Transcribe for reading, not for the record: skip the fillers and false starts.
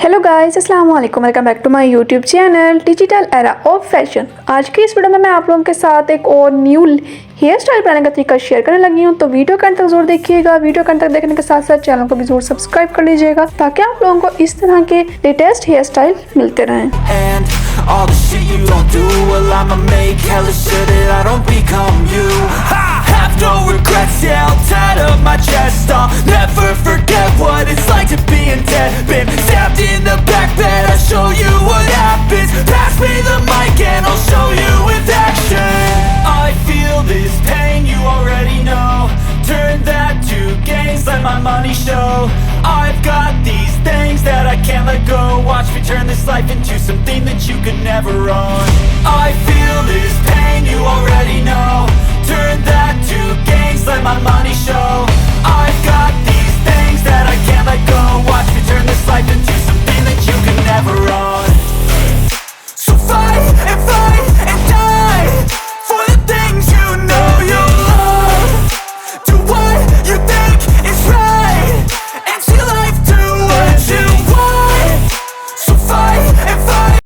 Hello guys, अस्सलाम वालेकुम। Welcome back to my YouTube channel digital era of fashion. आज की इस वीडियो में मैं आप लोगों के साथ एक और न्यू हेयर स्टाइल बनाने का तरीका शेयर करने लगी हूँ। तो वीडियो के अंत तक जरूर देखिएगा। वीडियो के अंत तक देखने के साथ साथ चैनल को भी जरूर सब्सक्राइब कर लीजिएगा ताकि आप लोगों को इस तरह के लेटेस्ट हेयर स्टाइल मिलते रहें। All the shit you don't do, well I'ma make hella sure that I don't become you. I have no regrets, yeah, I'll tie up my chest. I'll never forget what it's like to be in debt. Been stabbed in the back bed, I'll show you what happens. Pass me the mic and I'll show you with action. I feel this pain, you already know. Turn that to gains, let my money show. I've got these things that I can't let go. Watch me turn this life into something that you could never own. I feel this pain, you already know. Turn that to gains, let my money show.